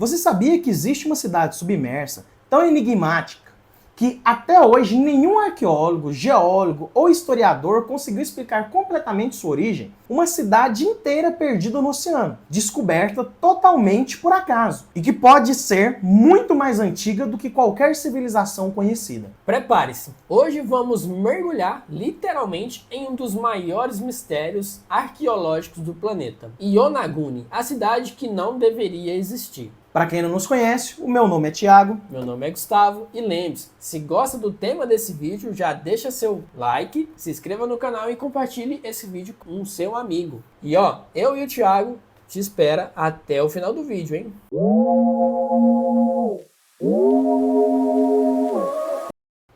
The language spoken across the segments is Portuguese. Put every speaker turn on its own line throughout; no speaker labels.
Você sabia que existe uma cidade submersa tão enigmática que até hoje nenhum arqueólogo, geólogo ou historiador conseguiu explicar completamente sua origem? Uma cidade inteira perdida no oceano, descoberta totalmente por acaso, e que pode ser muito mais antiga do que qualquer civilização conhecida.
Prepare-se! Hoje vamos mergulhar literalmente em um dos maiores mistérios arqueológicos do planeta, Yonaguni, a cidade que não deveria existir.
Para quem não nos conhece, o meu nome é Thiago.
Meu nome é Gustavo e lembre-se, se gosta do tema desse vídeo, já deixa seu like, se inscreva no canal e compartilhe esse vídeo com o seu amigo. E ó, eu e o Thiago te espera até o final do vídeo, hein?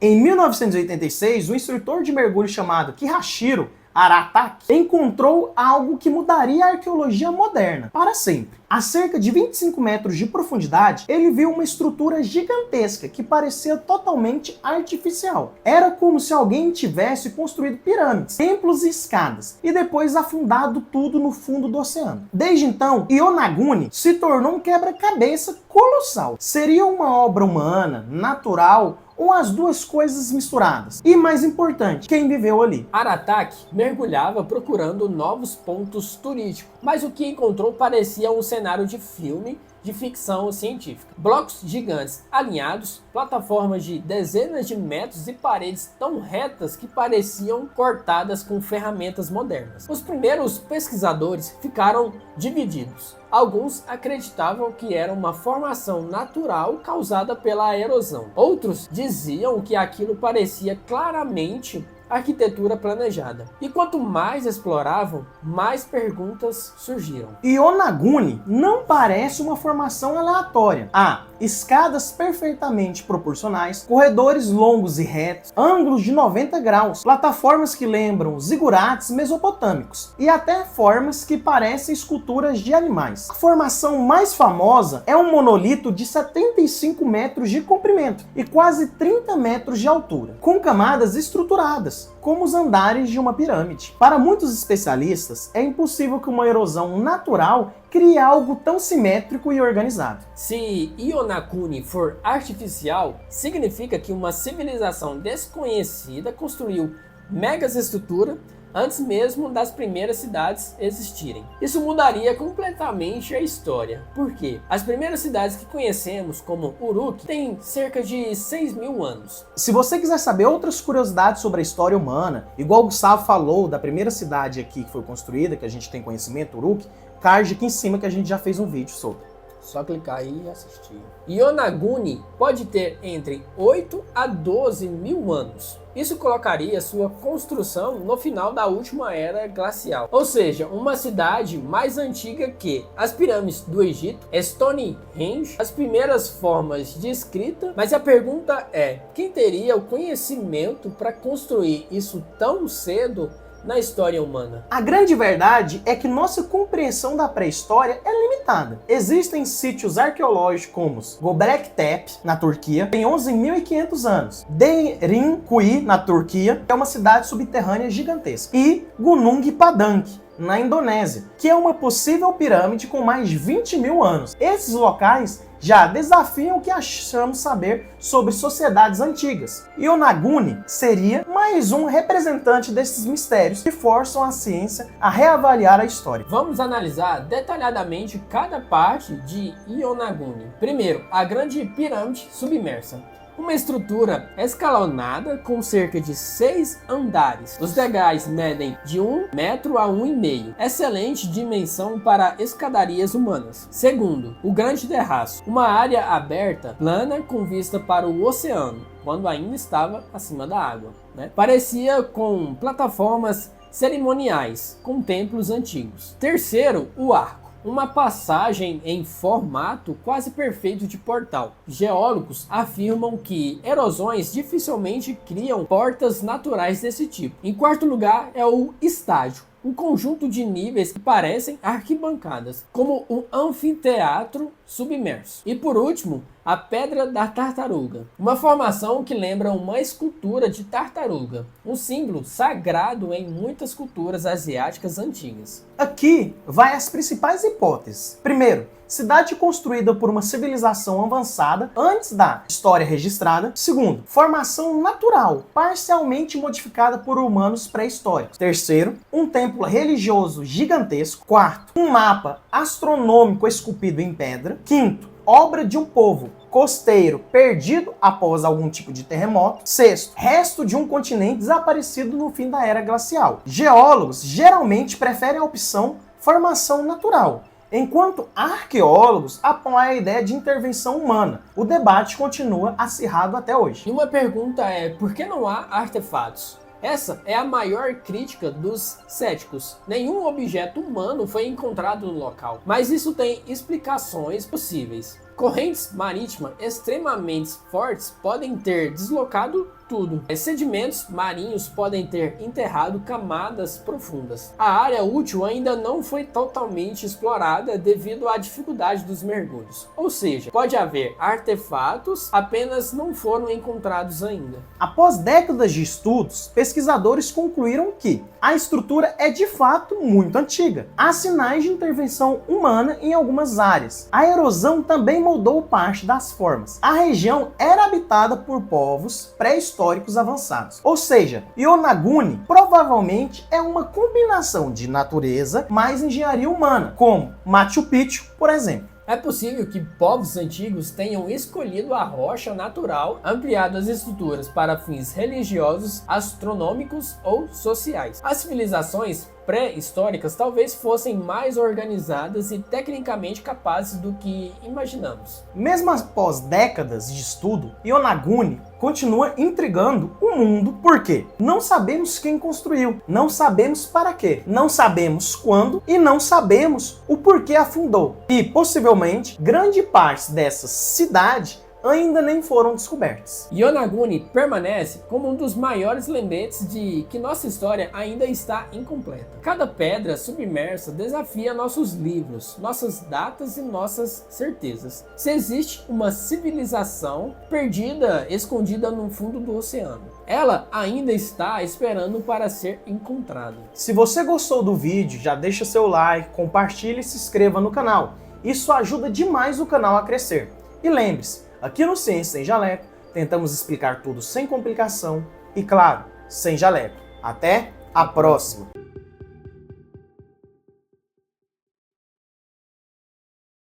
Em 1986, um instrutor de mergulho chamado Kihachiro Arataki encontrou algo que mudaria a arqueologia moderna para sempre. A cerca de 25 metros de profundidade, ele viu uma estrutura gigantesca que parecia totalmente artificial. Era como se alguém tivesse construído pirâmides, templos e escadas, e depois afundado tudo no fundo do oceano. Desde então, Yonaguni se tornou um quebra-cabeça colossal. Seria uma obra humana, natural, ou as duas coisas misturadas? E mais importante, quem viveu ali?
Arataki mergulhava procurando novos pontos turísticos, mas o que encontrou parecia um cenário de filme de ficção científica. Blocos gigantes alinhados, plataformas de dezenas de metros e paredes tão retas que pareciam cortadas com ferramentas modernas. Os primeiros pesquisadores ficaram divididos. Alguns acreditavam que era uma formação natural causada pela erosão. Outros diziam que aquilo parecia claramente arquitetura planejada. E quanto mais exploravam, mais perguntas surgiram.
Yonaguni não parece uma formação aleatória. Há escadas perfeitamente proporcionais, corredores longos e retos, ângulos de 90 graus, plataformas que lembram zigurates mesopotâmicos e até formas que parecem esculturas de animais. A formação mais famosa é um monolito de 75 metros de comprimento e quase 30 metros de altura, com camadas estruturadas, como os andares de uma pirâmide. Para muitos especialistas, é impossível que uma erosão natural crie algo tão simétrico e organizado.
Se Yonaguni for artificial, significa que uma civilização desconhecida construiu megas estruturas antes mesmo das primeiras cidades existirem. Isso mudaria completamente a história. Por quê? As primeiras cidades que conhecemos, como Uruk, têm cerca de 6.000 anos.
Se você quiser saber outras curiosidades sobre a história humana, igual o Gustavo falou da primeira cidade aqui que foi construída, que a gente tem conhecimento, Uruk, card aqui em cima que a gente já fez um vídeo sobre.
Só clicar aí e assistir. Yonaguni pode ter entre 8 a 12 mil anos. Isso colocaria sua construção no final da última era glacial. Ou seja, uma cidade mais antiga que as pirâmides do Egito, Stonehenge, as primeiras formas de escrita. Mas a pergunta é, quem teria o conhecimento para construir isso tão cedo na história humana?
A grande verdade é que nossa compreensão da pré-história é limitada. Existem sítios arqueológicos como Göbekli Tepe, na Turquia, tem 11.500 anos. Derinkuyi, na Turquia, que é uma cidade subterrânea gigantesca. E Gunung Padang, na Indonésia, que é uma possível pirâmide com mais de 20.000 anos. Esses locais já desafiam o que achamos saber sobre sociedades antigas. Yonaguni seria mais um representante desses mistérios que forçam a ciência a reavaliar a história.
Vamos analisar detalhadamente cada parte de Yonaguni. Primeiro, a grande pirâmide submersa. Uma estrutura escalonada com cerca de 6 andares. Os degraus medem de 1 metro a 1,5. Excelente dimensão para escadarias humanas. Segundo, o Grande Terraço. Uma área aberta, plana, com vista para o oceano, quando ainda estava acima da água, Parecia com plataformas cerimoniais, com templos antigos. Terceiro, o arco. Uma passagem em formato quase perfeito de portal. Geólogos afirmam que erosões dificilmente criam portas naturais desse tipo. Em quarto lugar é o estádio. Um conjunto de níveis que parecem arquibancadas, como um anfiteatro submerso. E por último, a Pedra da Tartaruga, uma formação que lembra uma escultura de tartaruga, um símbolo sagrado em muitas culturas asiáticas antigas.
Aqui vai as principais hipóteses. Primeiro, cidade construída por uma civilização avançada antes da história registrada. Segundo, formação natural, parcialmente modificada por humanos pré-históricos. Terceiro, um templo religioso gigantesco. Quarto, um mapa astronômico esculpido em pedra. Quinto, obra de um povo costeiro perdido após algum tipo de terremoto. Sexto, resto de um continente desaparecido no fim da era glacial. Geólogos geralmente preferem a opção formação natural, enquanto arqueólogos apoiam a ideia de intervenção humana. O debate continua acirrado até hoje.
E uma pergunta é, por que não há artefatos? Essa é a maior crítica dos céticos. Nenhum objeto humano foi encontrado no local, mas isso tem explicações possíveis. Correntes marítimas extremamente fortes podem ter deslocado tudo. Sedimentos marinhos podem ter enterrado camadas profundas. A área útil ainda não foi totalmente explorada devido à dificuldade dos mergulhos. Ou seja, pode haver artefatos, apenas não foram encontrados ainda.
Após décadas de estudos, pesquisadores concluíram que a estrutura é de fato muito antiga. Há sinais de intervenção humana em algumas áreas. A erosão também moldou parte das formas. A região era habitada por povos pré-históricos avançados. Ou seja, Yonaguni provavelmente é uma combinação de natureza mais engenharia humana, como Machu Picchu, por exemplo.
É possível que povos antigos tenham escolhido a rocha natural, ampliado as estruturas para fins religiosos, astronômicos ou sociais. As civilizações pré-históricas talvez fossem mais organizadas e tecnicamente capazes do que imaginamos.
Mesmo após décadas de estudo, Yonaguni continua intrigando o mundo porque não sabemos quem construiu, não sabemos para quê, não sabemos quando e não sabemos o porquê afundou. E possivelmente grande parte dessa cidade ainda nem foram descobertas.
Yonaguni permanece como um dos maiores lembretes de que nossa história ainda está incompleta. Cada pedra submersa desafia nossos livros, nossas datas e nossas certezas. Se existe uma civilização perdida, escondida no fundo do oceano, ela ainda está esperando para ser encontrada.
Se você gostou do vídeo, já deixa seu like, compartilhe e se inscreva no canal. Isso ajuda demais o canal a crescer. E lembre-se, aqui no Ciência Sem Jaleco, tentamos explicar tudo sem complicação e, claro, sem jaleco. Até a próxima!